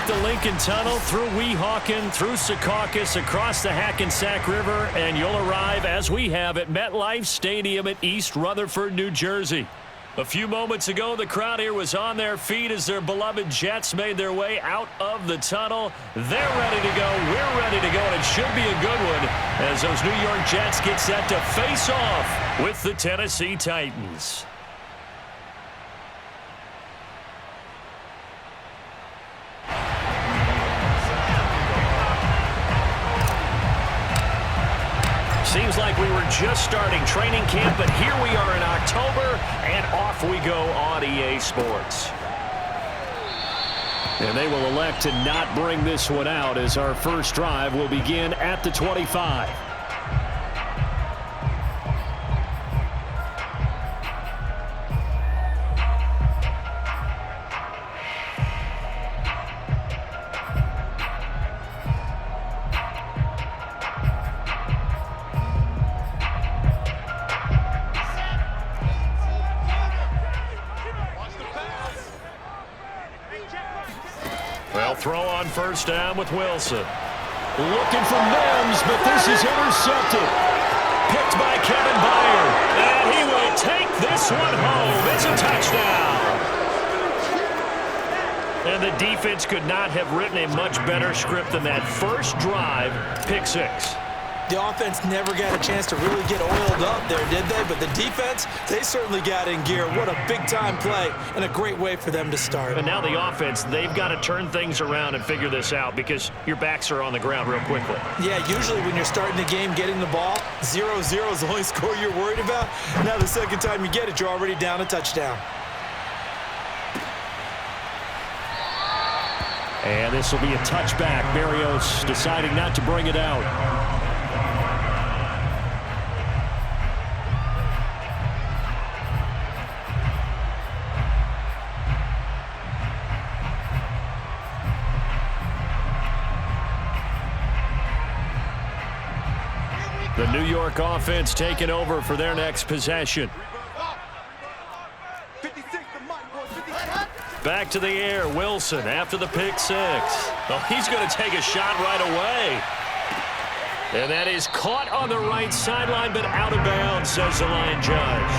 take the Lincoln Tunnel through Weehawken, through Secaucus, across the Hackensack River, and you'll arrive, as we have, at MetLife Stadium at East Rutherford, New Jersey. A few moments ago, the crowd here was on their feet as their beloved Jets made their way out of the tunnel. They're ready to go. We're ready to go, and it should be a good one as those New York Jets get set to face off with the Tennessee Titans. Seems like we were just starting training camp, but here we are in October, and off we go on EA Sports. And they will elect to not bring this one out as our first drive will begin at the 25. Well, throw on first down with Wilson. Looking for Mims, but this is intercepted. Picked by Kevin Byard. And he will take this one home. It's a touchdown. And the defense could not have written a much better script than that first drive, pick six. The offense never got a chance to really get oiled up there, did they? But the defense, they certainly got in gear. What a big-time play and a great way for them to start. And now the offense, they've got to turn things around and figure this out because your backs are on the ground real quickly. Yeah, usually when you're starting the game, getting the ball, 0-0 is the only score you're worried about. Now the second time you get it, you're already down a touchdown. And this will be a touchback. Berrios deciding not to bring it out. The New York offense taking over for their next possession. Back to the air, Wilson after the pick six. Oh, he's going to take a shot right away. And that is caught on the right sideline, but out of bounds, says the line judge.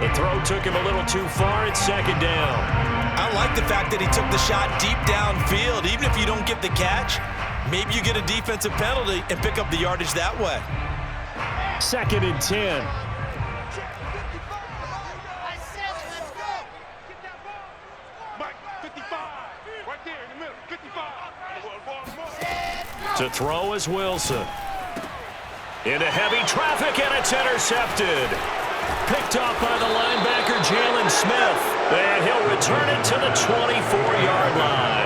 The throw took him a little too far. It's second down. I like the fact that he took the shot deep downfield. Even if you don't get the catch, maybe you get a defensive penalty and pick up the yardage that way. Second and 10. To throw is Wilson. Into heavy traffic, and it's intercepted. Picked off by the linebacker, Jalen Smith. And he'll return it to the 24-yard line.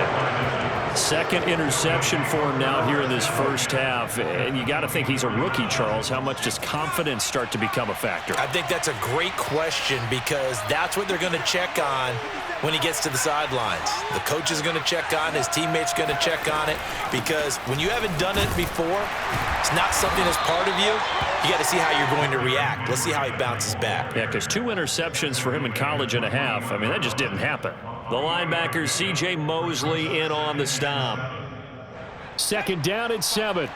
Second interception for him now here in this first half. And you got to think he's a rookie, Charles. How much does confidence start to become a factor? I think that's a great question because that's what they're going to check on when he gets to the sidelines. The coach is going to check on, his teammates going to check on it, because when you haven't done it before, it's not something that's part of you. You got to see how you're going to react. Let's see how he bounces back. Yeah, because 2 interceptions for him in college and a half. I mean, that just didn't happen. The linebacker, C.J. Mosley, in on the stop. Second down at 7.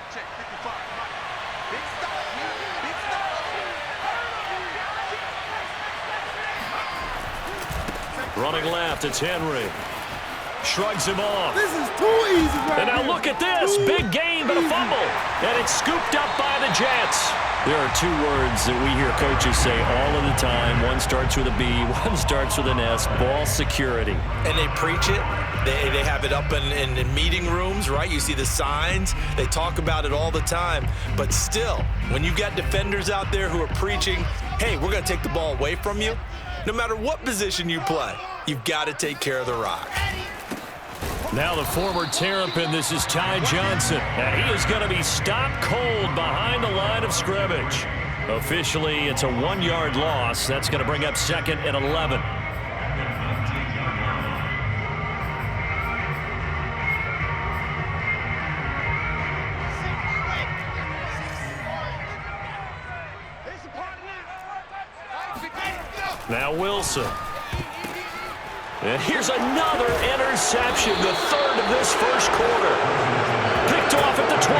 Running left, it's Henry. Shrugs him off. This is too easy right And now here. look at this. Big gain, but a fumble. And it's scooped up by the Jets. There are 2 words that we hear coaches say all of the time. One starts with a B, one starts with an S. Ball security. And they preach it. They have it up in meeting rooms, right? You see the signs. They talk about it all the time. But still, when you've got defenders out there who are preaching, hey, we're going to take the ball away from you, no matter what position you play, you've got to take care of the rock. Now the former Terrapin, this is Ty Johnson. And he is going to be stopped cold behind the line of scrimmage. Officially, it's a 1-yard loss. That's going to bring up second and 11. Now Wilson. And here's another interception, the third of this first quarter. Picked off at the 28,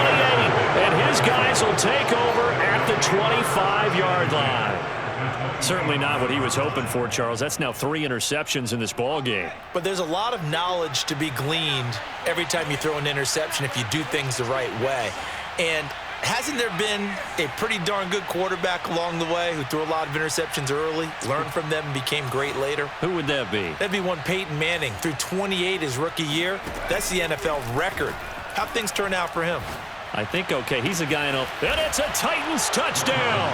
and his guys will take over at the 25-yard line. Certainly not what he was hoping for, Charles. That's now 3 interceptions in this ball game. But there's a lot of knowledge to be gleaned every time you throw an interception if you do things the right way. And hasn't there been a pretty darn good quarterback along the way who threw a lot of interceptions early, learned from them, and became great later? Who would that be? That'd be one Peyton Manning. Threw 28 his rookie year. That's the NFL record. How'd things turn out for him? I think okay. He's a guy in a... And it's a Titans touchdown.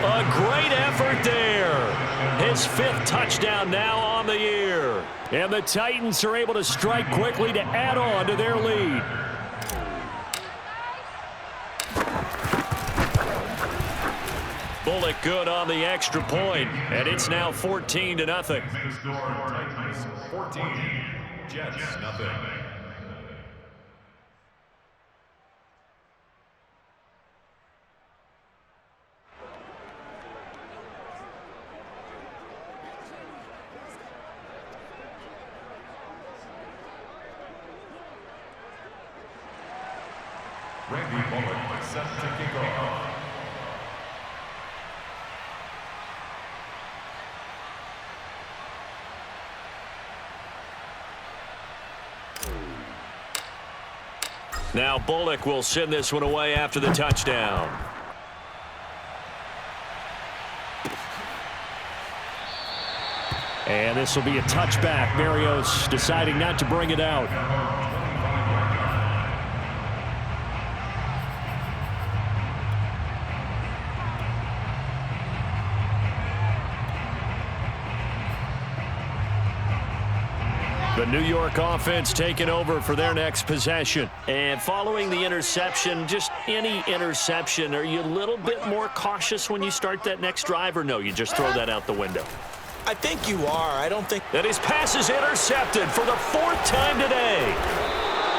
A great effort there. His 5th touchdown now on the year. And the Titans are able to strike quickly to add on to their lead. Bullock good on the extra point, and it's now 14-0. 14, Jets, nothing. Randy Bullock set to kick off. Now Bullock will send this one away after the touchdown. And this will be a touchback. Marios deciding not to bring it out. The New York offense taking over for their next possession. And following the interception, just any interception, are you a little bit more cautious when you start that next drive, or no, you just throw that out the window? I think you are. I don't think... And his pass is intercepted for the 4th time today.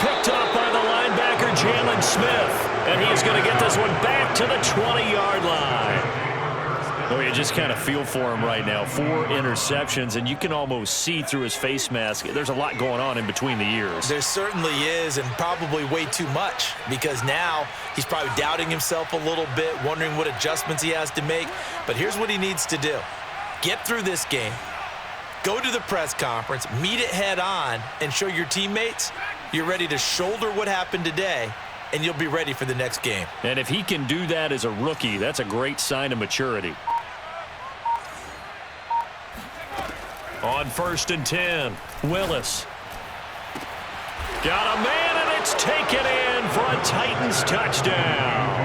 Picked up by the linebacker, Jalen Smith. And he is going to get this one back to the 20-yard line. Oh, you just kind of feel for him right now. 4 interceptions, and you can almost see through his face mask. There's a lot going on in between the ears. There certainly is, and probably way too much, because now he's probably doubting himself a little bit, wondering what adjustments he has to make. But here's what he needs to do. Get through this game, go to the press conference, meet it head on, and show your teammates you're ready to shoulder what happened today, and you'll be ready for the next game. And if he can do that as a rookie, that's a great sign of maturity. On 1st and 10, Willis. Got a man, and it's taken in for a Titans touchdown.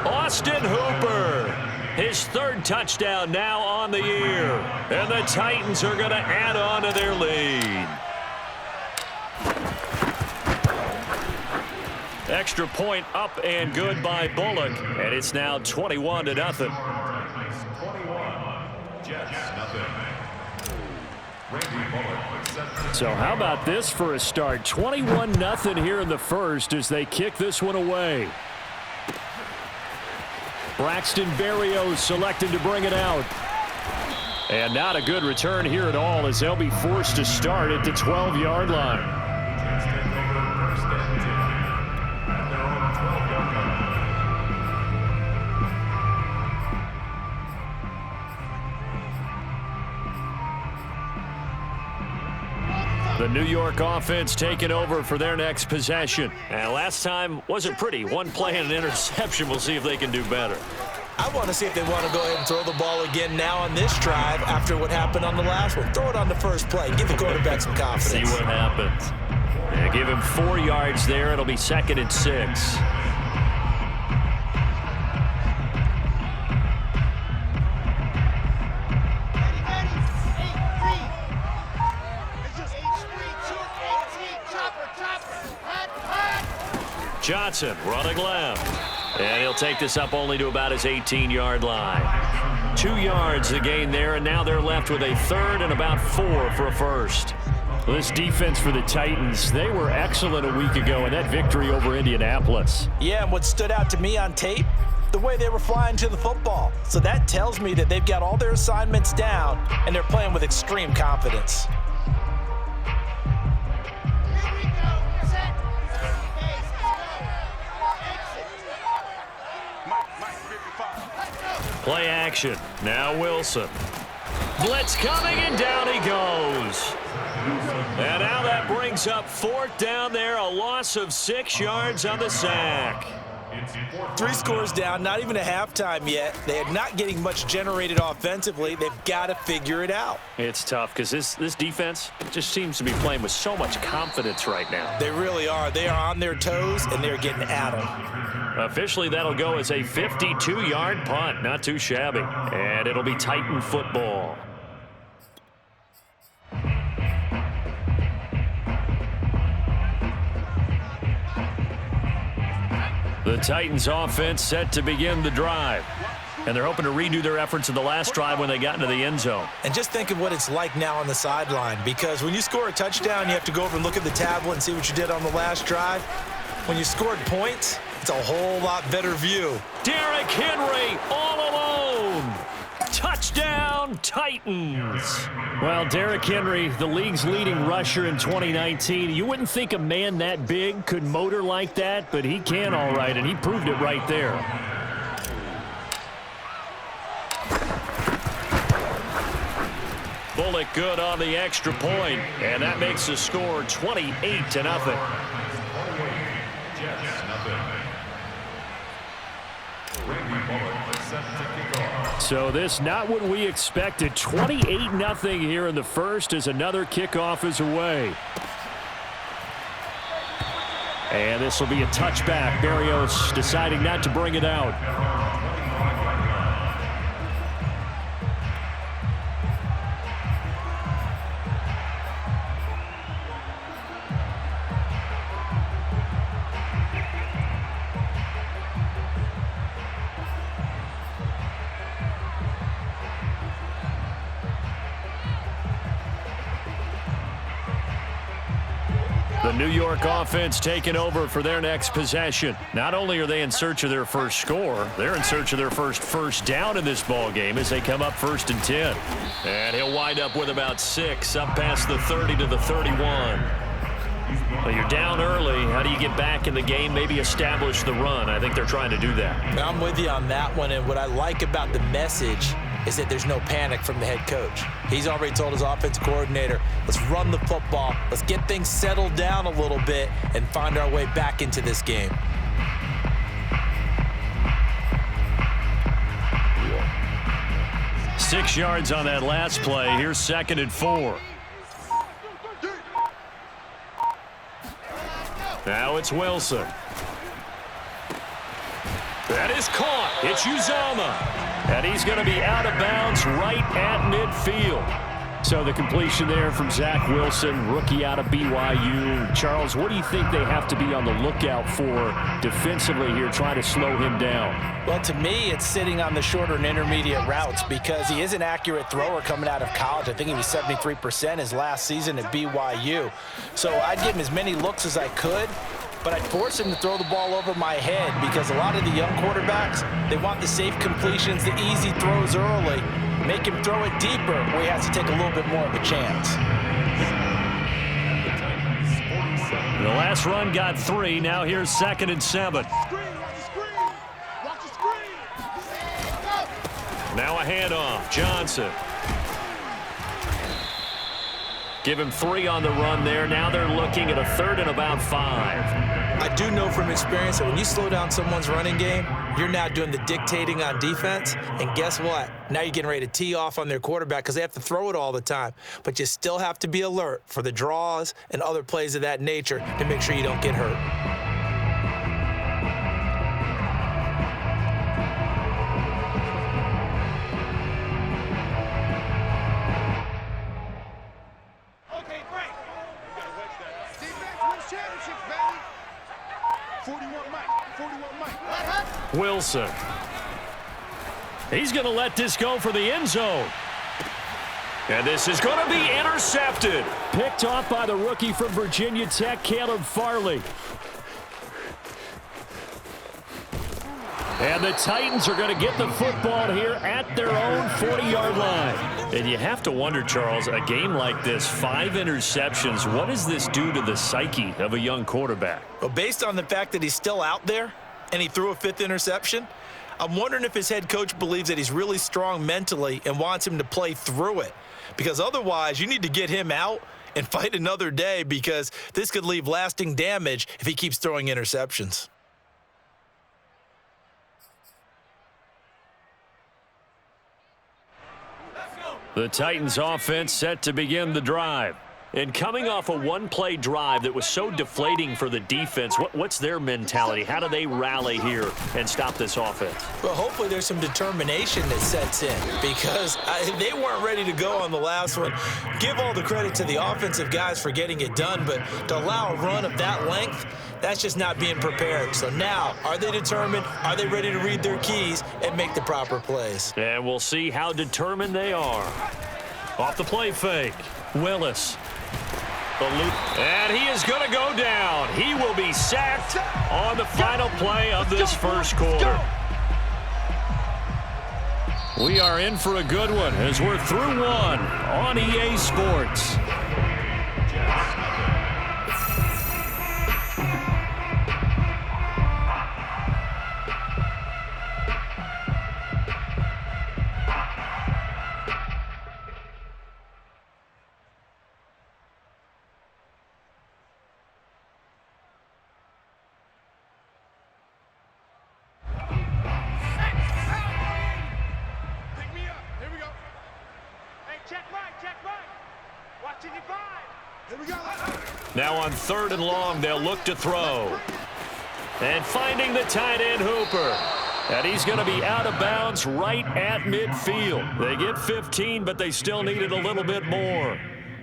Austin Hooper, his 3rd touchdown now on the year. And the Titans are going to add on to their lead. Extra point up and good by Bullock. And it's now 21-0. 21, Jets, nothing. So how about this for a start? 21-0 here in the first as they kick this one away. Braxton Berrios selected to bring it out. And not a good return here at all as they'll be forced to start at the 12-yard line. The New York offense taking over for their next possession. And last time wasn't pretty. One play and an interception. We'll see if they can do better. I want to see if they want to go ahead and throw the ball again now on this drive after what happened on the last one. Throw it on the first play. Give the quarterback some confidence. See what happens. Yeah, give him 4 yards there. It'll be 2nd and 6. Johnson running left. And he'll take this up only to about his 18-yard line. 2 yards the gain there, and now they're left with a 3rd and about 4 for a first. Well, this defense for the Titans, they were excellent a week ago in that victory over Indianapolis. Yeah, and what stood out to me on tape, the way they were flying to the football. So that tells me that they've got all their assignments down, and they're playing with extreme confidence. Play action. Now Wilson. Blitz coming, and down he goes. And now that brings up 4th down there, a loss of 6 yards on the sack. 3 scores down, not even a halftime yet. They are not getting much generated offensively. They've got to figure it out. It's tough because this defense just seems to be playing with so much confidence right now. They really are. They are on their toes, and they're getting at them. Officially, that'll go as a 52-yard punt. Not too shabby. And it'll be Titan football. The Titans offense set to begin the drive. And they're hoping to redo their efforts in the last drive when they got into the end zone. And just think of what it's like now on the sideline, because when you score a touchdown, you have to go over and look at the tablet and see what you did on the last drive. When you scored points, it's a whole lot better view. Derrick Henry all alone. Touchdown, Titans. Well, Derrick Henry, the league's leading rusher in 2019. You wouldn't think a man that big could motor like that, but he can all right, and he proved it right there. Bullock good on the extra point, and that makes the score 28-0. So this not what we expected. 28-0 here in the first as another kickoff is away. And this will be a touchback. Berrios deciding not to bring it out. The New York offense taking over for their next possession. Not only are they in search of their first score, they're in search of their first down in this ball game as they come up 1st and 10. And he'll wind up with about 6 up past the 30 to the 31. Well, you're down early. How do you get back in the game, maybe establish the run? I think they're trying to do that. I'm with you on that one, and what I like about the message is that there's no panic from the head coach. He's already told his offensive coordinator, let's run the football, let's get things settled down a little bit and find our way back into this game. Yeah. 6 yards on that last play. Here's 2nd and 4. Now it's Wilson. That is caught. It's Uzomah. And he's going to be out of bounds right at midfield. So the completion there from Zach Wilson, rookie out of BYU. Charles, what do you think they have to be on the lookout for defensively here, trying to slow him down? Well, to me, it's sitting on the shorter and intermediate routes because he is an accurate thrower coming out of college. I think he was 73% his last season at BYU. So I'd give him as many looks as I could, but I'd force him to throw the ball over my head because a lot of the young quarterbacks, they want the safe completions, the easy throws early. Make him throw it deeper where he has to take a little bit more of a chance. The last run got 3. Now here's 2nd and 7. Now a handoff. Johnson. Give him 3 on the run there. Now they're looking at a 3rd and about 5. I do know from experience that when you slow down someone's running game, you're now doing the dictating on defense. And guess what? Now you're getting ready to tee off on their quarterback because they have to throw it all the time. But you still have to be alert for the draws and other plays of that nature to make sure you don't get hurt. Wilson. He's going to let this go for the end zone. And this is going to be intercepted. Picked off by the rookie from Virginia Tech, Caleb Farley. And the Titans are going to get the football here at their own 40-yard line. And you have to wonder, Charles, a game like this, 5 interceptions, what does this do to the psyche of a young quarterback? Well, based on the fact that he's still out there and he threw a 5th interception, I'm wondering if his head coach believes that he's really strong mentally and wants him to play through it. Because otherwise, you need to get him out and fight another day, because this could leave lasting damage if he keeps throwing interceptions. The Titans offense set to begin the drive. And coming off a one-play drive that was so deflating for the defense, what's their mentality? How do they rally here and stop this offense? Well, hopefully there's some determination that sets in, because they weren't ready to go on the last one. Give all the credit to the offensive guys for getting it done, but to allow a run of that length, that's just not being prepared. So now, are they determined? Are they ready to read their keys and make the proper plays? And we'll see how determined they are. Off the play fake, Willis. And he is going to go down. He will be sacked on the final play of this first quarter. We are in for a good one as we're through one on EA Sports. Now on 3rd and long, they'll look to throw. And finding the tight end, Hooper. And he's going to be out of bounds right at midfield. They get 15, but they still needed a little bit more.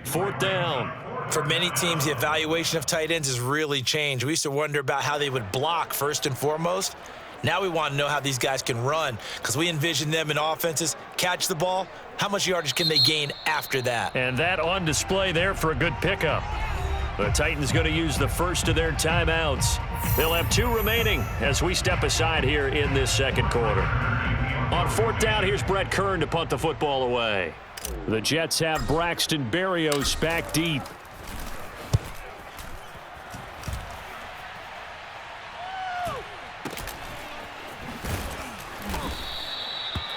4th down. For many teams, the evaluation of tight ends has really changed. We used to wonder about how they would block first and foremost. Now we want to know how these guys can run, because we envision them in offenses, catch the ball, how much yardage can they gain after that? And that on display there for a good pickup. The Titans going to use the first of their timeouts. They'll have 2 remaining as we step aside here in this second quarter. On 4th down, here's Brett Kern to punt the football away. The Jets have Braxton Berrios back deep.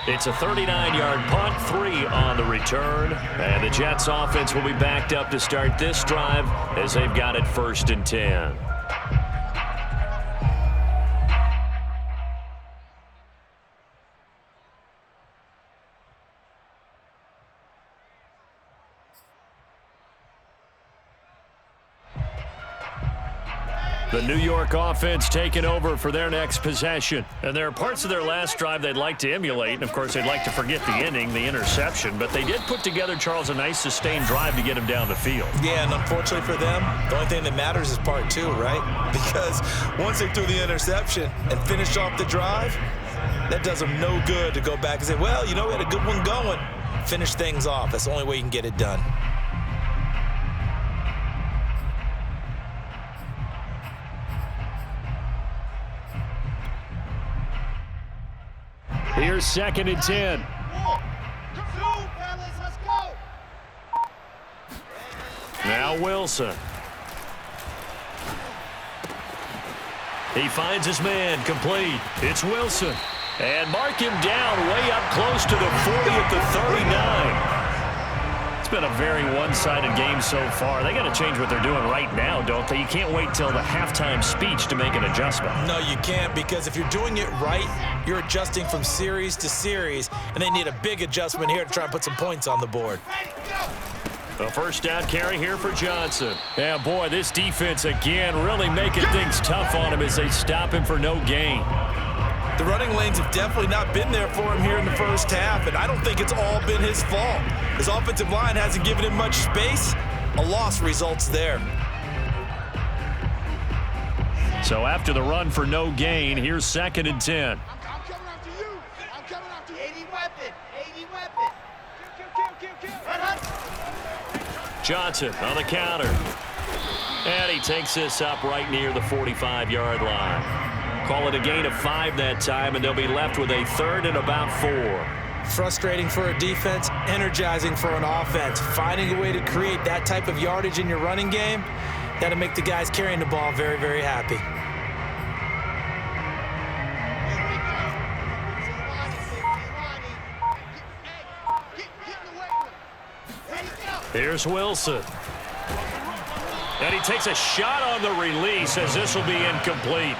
It's a 39-yard punt, 3 on the return. And the Jets offense will be backed up to start this drive as they've got it 1st and 10. The New York offense taking over for their next possession. And there are parts of their last drive they'd like to emulate. And, of course, they'd like to forget the inning, the interception. But they did put together, Charles, a nice sustained drive to get him down the field. Yeah, and unfortunately for them, the only thing that matters is part 2, right? Because once they threw the interception and finished off the drive, that does them no good to go back and say, well, you know, we had a good one going. Finish things off. That's the only way you can get it done. Here's 2nd and 10. Now Wilson. He finds his man, complete. It's Wilson. And mark him down way up close to the 40 at the 39. It's been a very one-sided game so far. They got to change what they're doing right now, don't they? You can't wait till the halftime speech to make an adjustment. No, you can't, because if you're doing it right, you're adjusting from series to series, and they need a big adjustment here to try and put some points on the board. A 1st down carry here for Johnson. Yeah, boy, this defense again really making things tough on him as they stop him for no gain. The running lanes have definitely not been there for him here in the first half, and I don't think it's all been his fault. His offensive line hasn't given him much space. A loss results there. So after the run for no gain, here's 2nd and 10. I'm coming after you. I'm coming after you. 80 weapon. 80 weapon. Kill. Johnson on the counter. And he takes this up right near the 45-yard line. Call it a gain of 5 that time, and they'll be left with a 3rd and about 4. Frustrating for a defense, energizing for an offense. Finding a way to create that type of yardage in your running game, that'll make the guys carrying the ball very, very happy. Here's Wilson. And he takes a shot on the release as this will be incomplete.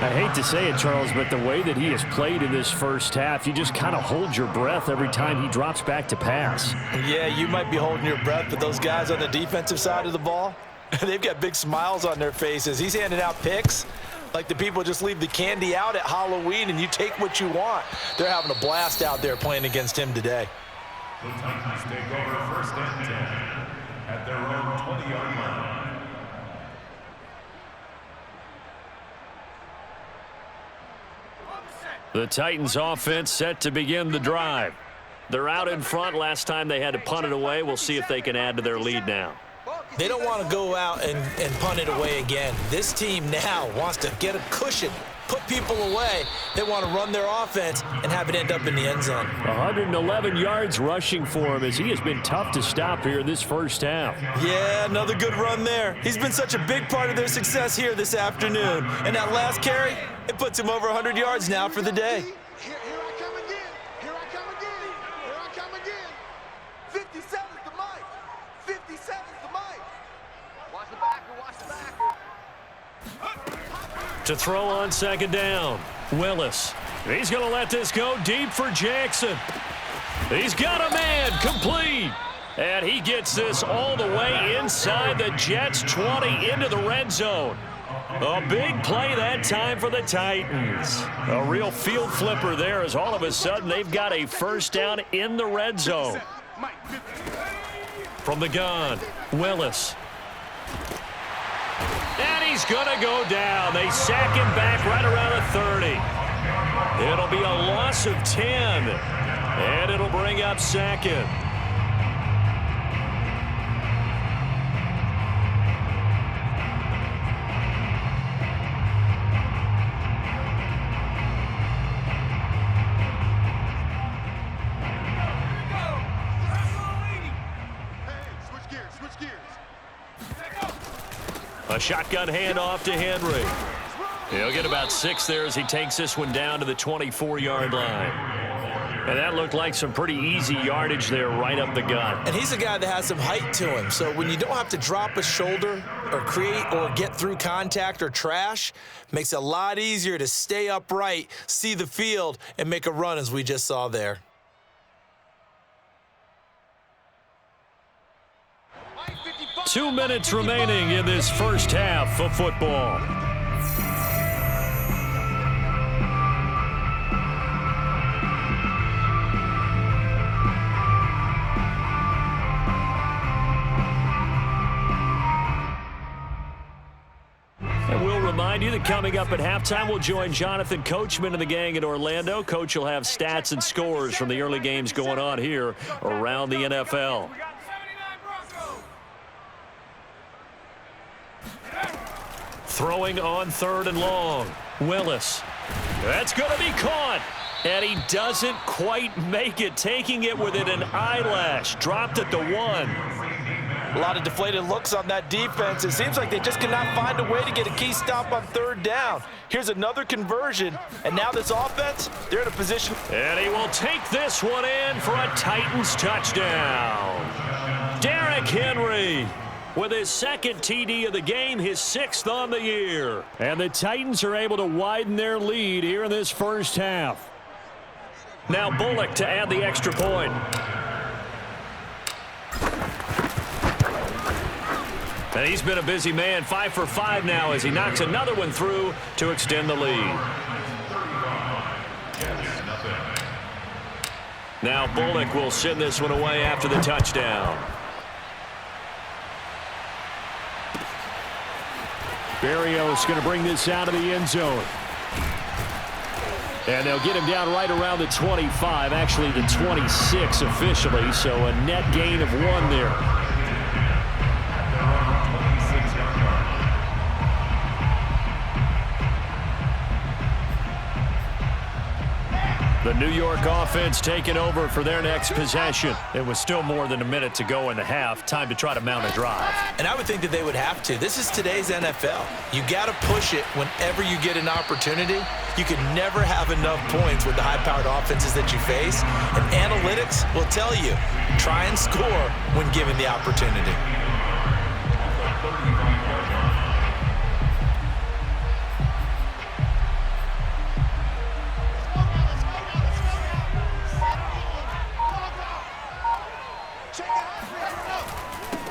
I hate to say it, Charles, but the way that he has played in this first half, you just kind of hold your breath every time he drops back to pass. Yeah, you might be holding your breath, but those guys on the defensive side of the ball, they've got big smiles on their faces. He's handing out picks like the people just leave the candy out at Halloween and you take what you want. They're having a blast out there playing against him today. The Titans take over 1st and 10 at their own 20-yard line. The Titans offense set to begin the drive. They're out in front. Last time they had to punt it away. We'll see if they can add to their lead now. They don't want to go out and punt it away again. This team now wants to get a cushion, put people away. They want to run their offense and have it end up in the end zone. 111 yards rushing for him as he has been tough to stop here in this first half. Yeah, another good run there. He's been such a big part of their success here this afternoon. And that last carry, it puts him over 100 yards now for the day. Here I come again. Here I come again. Here I come again. 57's the mic. 57's the mic. Watch the backer. Watch the backer. To throw on 2nd down, Willis. He's going to let this go deep for Jackson. He's got a man, complete. And he gets this all the way inside the Jets' 20 into the red zone. A big play that time for the Titans. A real field flipper there as all of a sudden they've got a 1st down in the red zone. From the gun, Willis. And he's going to go down. They sack him back right around the 30. It'll be a loss of 10. And it'll bring up 2nd. A shotgun handoff to Henry. He'll get about 6 there as he takes this one down to the 24-yard line. And that looked like some pretty easy yardage there right up the gut. And he's a guy that has some height to him. So when you don't have to drop a shoulder or create or get through contact or trash, makes it a lot easier to stay upright, see the field, and make a run as we just saw there. Two minutes remaining in this first half of football. And we'll remind you that coming up at halftime, we'll join Jonathan Coachman and the gang in Orlando. Coach will have stats and scores from the early games going on here around the NFL. Throwing on 3rd and long. Willis. That's going to be caught. And he doesn't quite make it, taking it within an eyelash. Dropped at the 1. A lot of deflated looks on that defense. It seems like they just cannot find a way to get a key stop on 3rd down. Here's another conversion, and now this offense, they're in a position. And he will take this one in for a Titans touchdown. Derrick Henry with his 2nd TD of the game, his 6th on the year. And the Titans are able to widen their lead here in this first half. Now Bullock to add the extra point. And he's been a busy man, 5 for 5 now as he knocks another one through to extend the lead. Now Bullock will send this one away after the touchdown. Berrios going to bring this out of the end zone. And they'll get him down right around the 25, actually the 26 officially, so a net gain of 1 there. The New York offense taking over for their next possession. It was still more than a minute to go in the half. Time to try to mount a drive. And I would think that they would have to. This is today's NFL. You got to push it whenever you get an opportunity. You can never have enough points with the high-powered offenses that you face. And analytics will tell you, try and score when given the opportunity.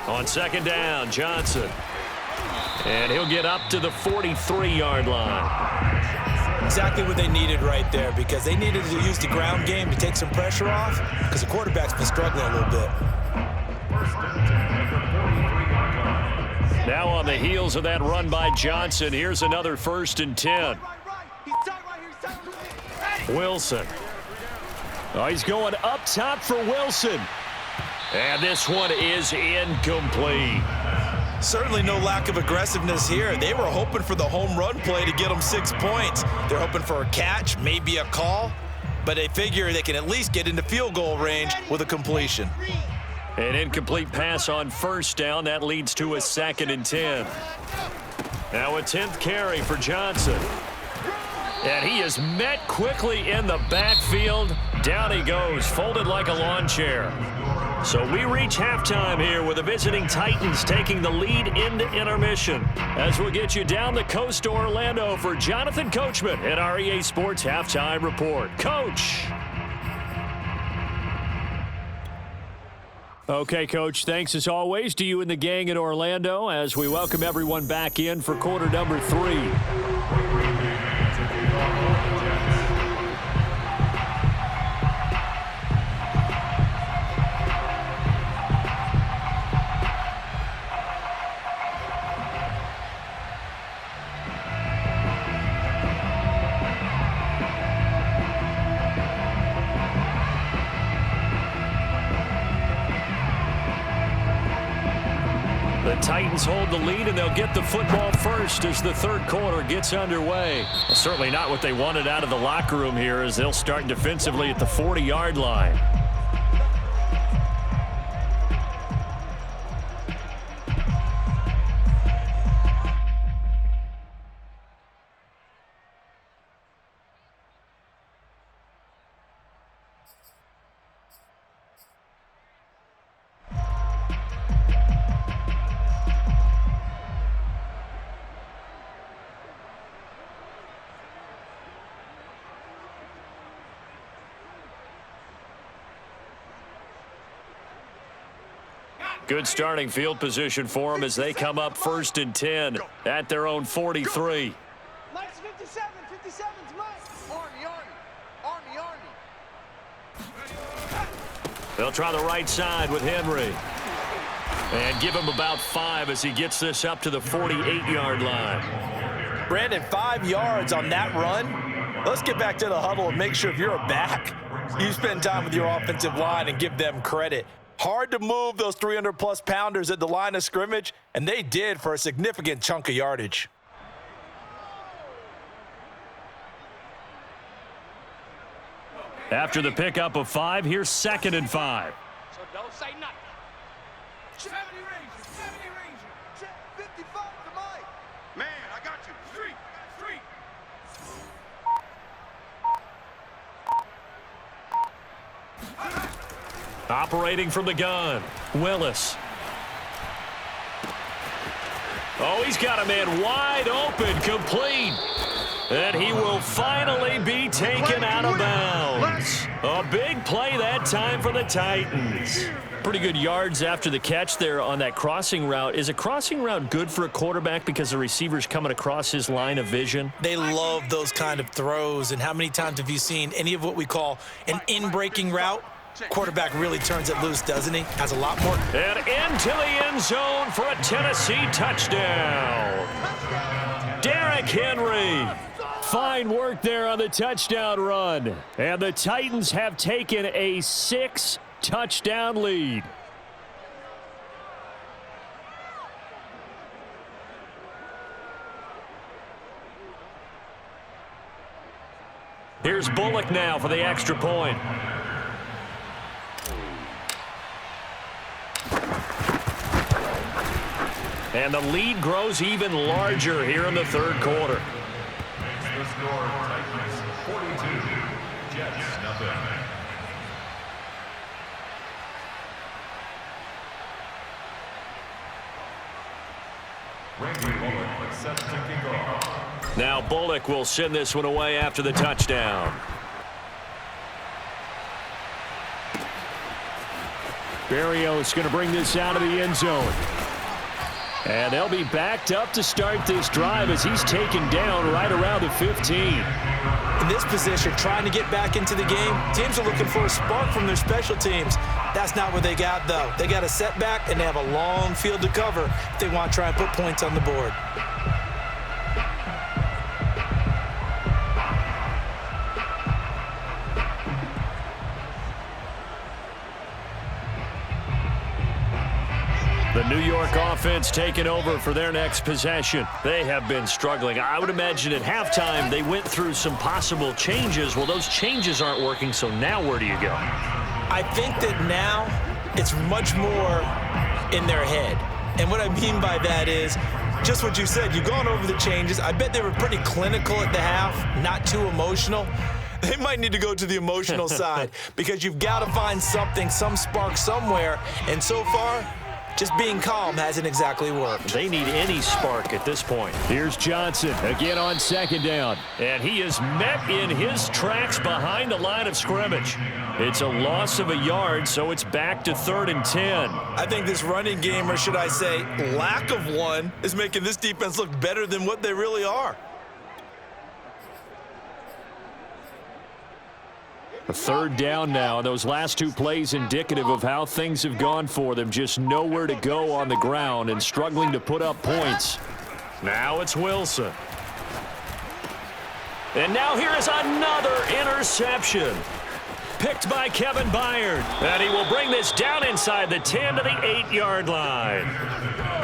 On second down, Johnson. And he'll get up to the 43-yard line. Exactly what they needed right there, because they needed to use the ground game to take some pressure off, because the quarterback's been struggling a little bit. Now on the heels of that run by Johnson, here's another 1st and 10. Wilson. Oh, he's going up top for Wilson. And this one is incomplete. Certainly no lack of aggressiveness here. They were hoping for the home run play to get them 6 points. They're hoping for a catch, maybe a call, but they figure they can at least get into field goal range with a completion. An incomplete pass on 1st down. That leads to a 2nd and 10. Now a 10th carry for Johnson. And he is met quickly in the backfield. Down he goes, folded like a lawn chair. So we reach halftime here with the visiting Titans taking the lead into intermission. As we'll get you down the coast to Orlando for Jonathan Coachman at our EA Sports Halftime Report. Coach. Okay, Coach, thanks as always to you and the gang in Orlando as we welcome everyone back in for quarter number 3. The Titans hold the lead, and they'll get the football first as the third quarter gets underway. Well, certainly not what they wanted out of the locker room here as they'll start defensively at the 40-yard line. Good starting field position for them as they come up 1st and 10 at their own 43. Minus 57, 57's mine. Army. They'll try the right side with Henry. And give him about 5 as he gets this up to the 48-yard line. Brandon, 5 yards on that run. Let's get back to the huddle and make sure if you're a back, you spend time with your offensive line and give them credit. Hard to move those 300-plus pounders at the line of scrimmage, and they did for a significant chunk of yardage. After the pickup of 5, here's 2nd and 5. So don't say nothing. 70 Ranger. Check 55 to Mike. Man, I got you. Street. Operating from the gun, Willis. Oh, he's got a man wide open, complete. And he will finally be taken out of bounds. A big play that time for the Titans. Pretty good yards after the catch there on that crossing route. Is a crossing route good for a quarterback because the receiver's coming across his line of vision? They love those kind of throws. And how many times have you seen any of what we call an in-breaking route? Quarterback really turns it loose, doesn't he? Has a lot more. And into the end zone for a Tennessee touchdown. Derrick Henry. Fine work there on the touchdown run. And the Titans have taken a 6-touchdown lead. Here's Bullock now for the extra point. And the lead grows even larger here in the third quarter. The score, Titans 42, Jets nothing. Randy Bullock set to kick off. Now Bullock will send this one away after the touchdown. Berrios going to bring this out of the end zone. And they'll be backed up to start this drive as he's taken down right around the 15. In this position, trying to get back into the game, teams are looking for a spark from their special teams. That's not what they got, though. They got a setback, and they have a long field to cover if they want to try and put points on the board. The New York offense taking over for their next possession. They have been struggling. I would imagine at halftime they went through some possible changes. Well, those changes aren't working, so now where do you go? I think that now it's much more in their head. And what I mean by that is just what you said. You've gone over the changes. I bet they were pretty clinical at the half, not too emotional. They might need to go to the emotional side because you've got to find something, some spark somewhere. And so far, just being calm hasn't exactly worked. They need any spark at this point. Here's Johnson again on second down. And he is met in his tracks behind the line of scrimmage. It's a loss of a yard, so it's back to 3rd and 10. I think this running game, or should I say lack of one, is making this defense look better than what they really are. A 3rd down now. Those last 2 plays indicative of how things have gone for them. Just nowhere to go on the ground and struggling to put up points. Now it's Wilson. And now here is another interception. Picked by Kevin Byard. And he will bring this down inside the 10 to the 8-yard line.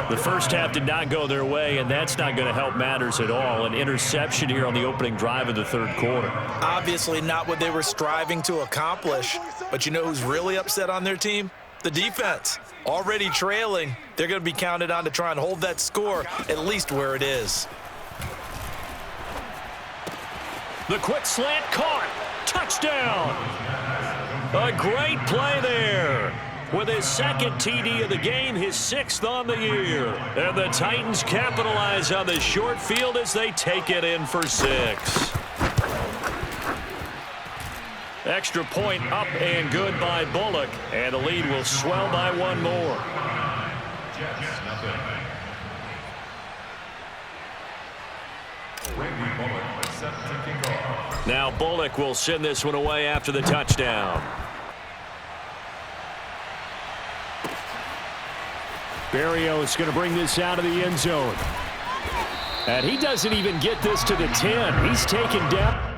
The first half did not go their way, and that's not going to help matters at all. An interception here on the opening drive of the 3rd quarter. Obviously not what they were striving to accomplish. But you know who's really upset on their team? The defense. Already trailing. They're going to be counted on to try and hold that score at least where it is. The quick slant caught. Touchdown. A great play there. With his 2nd TD of the game, his 6th on the year. And the Titans capitalize on the short field as they take it in for 6. Extra point up and good by Bullock. And the lead will swell by 1 more. Jets nothing. Randy Bullock set to kick off. Now Bullock will send this one away after the touchdown. Berrios going to bring this out of the end zone. And he doesn't even get this to the 10. He's taken down.